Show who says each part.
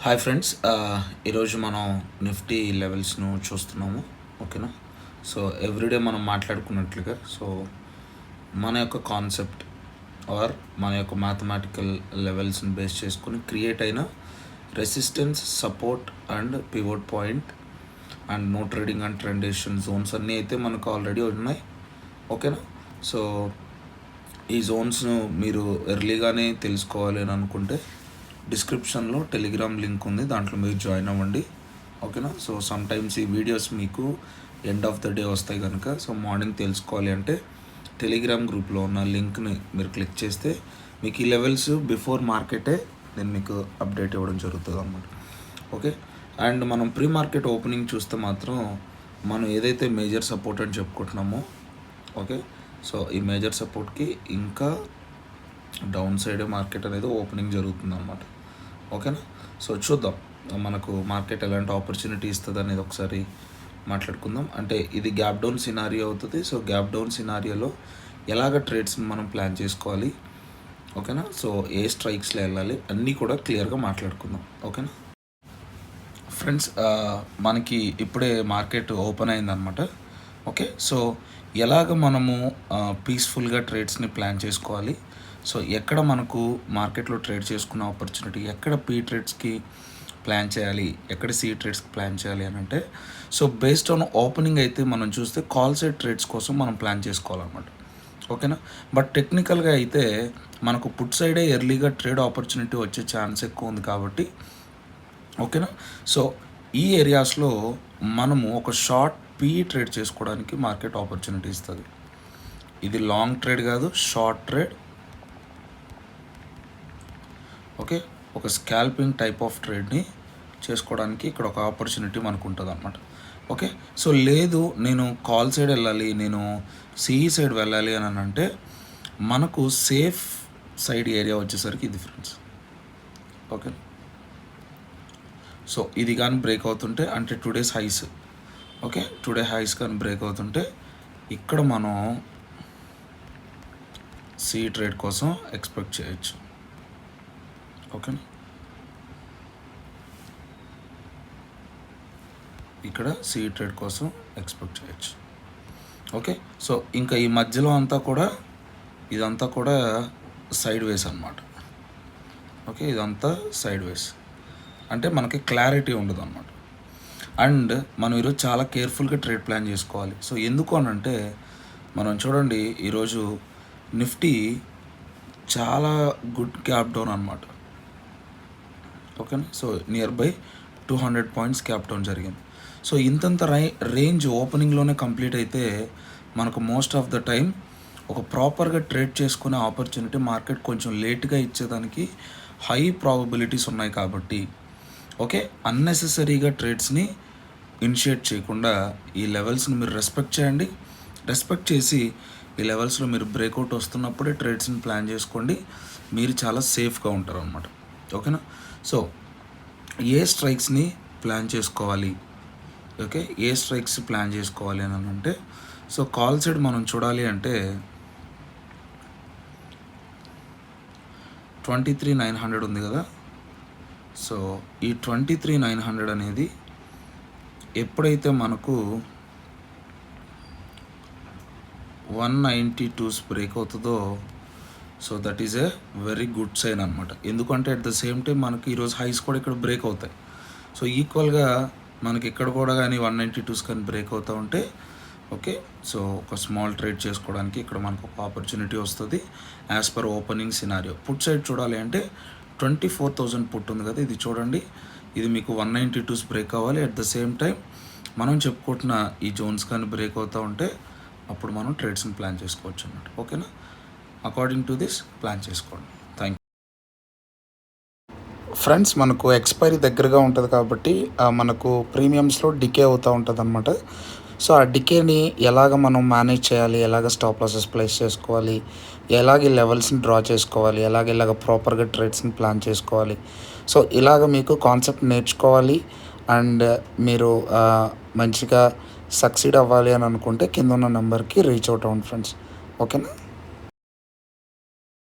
Speaker 1: Hi friends, ఈరోజు మనం Nifty లెవెల్స్ను చూస్తున్నాము. ఓకేనా. సో ఎవ్రీడే మనం మాట్లాడుకున్నట్లుగా మన యొక్క కాన్సెప్ట్ ఆర్ మన యొక్క మ్యాథమెటికల్ లెవెల్స్ని బేస్ చేసుకొని క్రియేట్ అయిన resistance, support and pivot point and no trading and ట్రెండేషన్ జోన్స్ అన్నీ అయితే మనకు ఆల్రెడీ ఉన్నాయి. ఓకేనా. సో ఈ జోన్స్ను మీరు ఎర్లీగానే తెలుసుకోవాలి అని అనుకుంటే డిస్క్రిప్షన్లో టెలిగ్రామ్ లింక్ ఉంది, దాంట్లో మీరు జాయిన్ అవ్వండి. ఓకేనా. సో సమ్ టైమ్స్ ఈ వీడియోస్ మీకు ఎండ్ ఆఫ్ ద డే వస్తాయి కనుక మార్నింగ్ తెలుసుకోవాలి అంటే టెలిగ్రామ్ గ్రూప్లో ఉన్న లింక్ని మీరు క్లిక్ చేస్తే మీకు ఈ లెవెల్స్ బిఫోర్ మార్కెటే నేను మీకు అప్డేట్ ఇవ్వడం జరుగుతుంది అన్నమాట. ఓకే. అండ్ మనం ప్రీ మార్కెట్ ఓపెనింగ్ చూస్తే మాత్రం మనం ఏదైతే మేజర్ సపోర్ట్ అని చెప్పుకుంటున్నామో, ఓకే, సో ఈ మేజర్ సపోర్ట్కి ఇంకా డౌన్ సైడ్ మార్కెట్ అనేది ఓపెనింగ్ జరుగుతుంది అన్నమాట. ఓకేనా. సో చూద్దాం మనకు మార్కెట్ ఎలాంటి ఆపర్చునిటీ ఇస్తుంది అనేది ఒకసారి మాట్లాడుకుందాం. అంటే ఇది గ్యాప్ డౌన్ సినారియో అవుతుంది. సో గ్యాప్ డౌన్ సినారియోలో ఎలాగ ట్రేడ్స్ని మనం ప్లాన్ చేసుకోవాలి, ఓకేనా. సో ఏ స్ట్రైక్స్లో వెళ్ళాలి అన్నీ కూడా క్లియర్గా మాట్లాడుకుందాం. ఓకేనా ఫ్రెండ్స్, మనకి ఇప్పుడే మార్కెట్ ఓపెన్ అయిందనమాట. ఓకే. సో ఎలాగ మనము పీస్ఫుల్గా ట్రేడ్స్ని ప్లాన్ చేసుకోవాలి, సో ఎక్కడ మనకు మార్కెట్లో ట్రేడ్ చేసుకున్న ఆపర్చునిటీ, ఎక్కడ పీ ట్రేడ్స్కి ప్లాన్ చేయాలి, ఎక్కడ సి ట్రేడ్స్కి ప్లాన్ చేయాలి అని అంటే, సో బేస్డ్ ఆన్ ఓపెనింగ్ అయితే మనం చూస్తే కాల్ సైడ్ ట్రేడ్స్ కోసం మనం ప్లాన్ చేసుకోవాలన్నమాట. ఓకేనా. బట్ టెక్నికల్గా అయితే మనకు పుట్ సైడే ఎర్లీగా ట్రేడ్ ఆపర్చునిటీ వచ్చే ఛాన్స్ ఎక్కువ ఉంది కాబట్టి, ఓకేనా. సో ఈ ఏరియాస్లో మనము ఒక షార్ట్ పీ ట్రేడ్ చేసుకోవడానికి మార్కెట్ ఆపర్చునిటీ ఇస్తుంది. ఇది లాంగ్ ట్రేడ్ కాదు, షార్ట్ ట్రేడ్. ఓకే. ఒక స్కాల్పింగ్ టైప్ ఆఫ్ ట్రేడ్ని చేసుకోవడానికి ఇక్కడ ఒక ఆపర్చునిటీ మనకు ఉంటుంది అన్నమాట. ఓకే. సో లేదు నేను కాల్ సైడ్ వెళ్ళాలి, నేను సిఈ సైడ్ వెళ్ళాలి అని అంటే మనకు సేఫ్ సైడ్ ఏరియా వచ్చేసరికి ఇది ఫ్రెండ్స్. ఓకే. సో ఇది కానీ బ్రేక్ అవుతుంటే అంటే today's highs, okay, today highs కానీ బ్రేక్ అవుతుంటే ఇక్కడ మనం సి ట్రేడ్ కోసం ఎక్స్పెక్ట్ చేయొచ్చు. ఓకేనా. ఇక్కడ సి ట్రేడ్ కోసం ఎక్స్పెక్ట్ చేయొచ్చు. ఓకే. సో ఇంకా ఈ మధ్యలో అంతా కూడా ఇదంతా కూడా సైడ్ వేస్ అన్నమాట. ఓకే. ఇదంతా సైడ్ వేస్ అంటే మనకి క్లారిటీ ఉండదు అన్నమాట. అండ్ మనం ఈరోజు చాలా కేర్ఫుల్గా ట్రేడ్ ప్లాన్ చేసుకోవాలి. సో ఎందుకు అని అంటే మనం చూడండి ఈరోజు నిఫ్టీ చాలా గుడ్ గ్యాప్ డౌన్ అనమాట. ఓకేనా. So near by 200 points cap down జరిగింది. సో ఇంతంత రేంజ్ ఓపెనింగ్లోనే కంప్లీట్ అయితే మనకు మోస్ట్ ఆఫ్ ద టైం ఒక ప్రాపర్గా ట్రేడ్ చేసుకునే ఆపర్చునిటీ మార్కెట్ కొంచెం లేట్గా ఇచ్చేదానికి హై ప్రాబబిలిటీస్ ఉన్నాయి కాబట్టి, ఓకే, అన్నెసెసరీగా ట్రేడ్స్ని ఇనిషియేట్ చేయకుండా ఈ లెవెల్స్ని మీరు రెస్పెక్ట్ చేయండి. రెస్పెక్ట్ చేసి ఈ లెవెల్స్లో మీరు బ్రేక్అవుట్ వస్తున్నప్పుడే ట్రేడ్స్ని ప్లాన్ చేసుకోండి. మీరు చాలా సేఫ్గా ఉంటారు అన్నమాట. ఓకేనా. సో ఏ స్ట్రైక్స్ని ప్లాన్ చేసుకోవాలి, ఓకే, ఏ స్ట్రైక్స్ ప్లాన్ చేసుకోవాలి అని అంటే, సో కాల్ సైడ్ మనం చూడాలి అంటే 23,900 ఉంది కదా. సో ఈ 23,900 అనేది ఎప్పుడైతే మనకు 192 బ్రేక్ అవుతుందో, so that is a very good sign అనమాట. ఎందుకంటే అట్ ద సేమ్ టైం మనకి ఈరోజు హైస్ కూడా ఇక్కడ బ్రేక్ అవుతాయి. సో ఈక్వల్గా మనకి ఇక్కడ కూడా కానీ 192 కానీ బ్రేక్ అవుతూ ఉంటే, ఓకే, సో ఒక స్మాల్ ట్రేడ్ చేసుకోవడానికి ఇక్కడ మనకు ఒక ఆపర్చునిటీ వస్తుంది as per opening scenario. Put side చూడాలి అంటే 24,000 పుట్ ఉంది కదా, ఇది చూడండి, ఇది మీకు 192 బ్రేక్ అవ్వాలి. అట్ ద సేమ్ టైం మనం చెప్పుకుంటున్న ఈ జోన్స్ కానీ బ్రేక్ అవుతూ ఉంటే అప్పుడు మనం ట్రేడ్స్ని ప్లాన్ చేసుకోవచ్చు అన్నమాట. ఓకేనా. అకార్డింగ్ టు దిస్ ప్లాన్ చేసుకోండి. Thank you friends. మనకు ఎక్స్పైరీ దగ్గరగా ఉంటుంది కాబట్టి మనకు ప్రీమియమ్స్లో డికే అవుతూ ఉంటుంది అన్నమాట. సో ఆ డికేని ఎలాగ మనం మేనేజ్ చేయాలి, ఎలాగ స్టాప్ లాసెస్ ప్లేస్ చేసుకోవాలి, ఎలాగ లెవెల్స్ని డ్రా చేసుకోవాలి, ఇలాగ ప్రాపర్గా ట్రేడ్స్ని ప్లాన్ చేసుకోవాలి. సో ఇలాగ మీకు కాన్సెప్ట్ నేర్చుకోవాలి అండ్ మీరు మంచిగా సక్సీడ్ అవ్వాలి అని అనుకుంటే కింద ఉన్న నెంబర్కి రీచ్ అవుట్ అవ్వండి ఫ్రెండ్స్. ఓకేనా.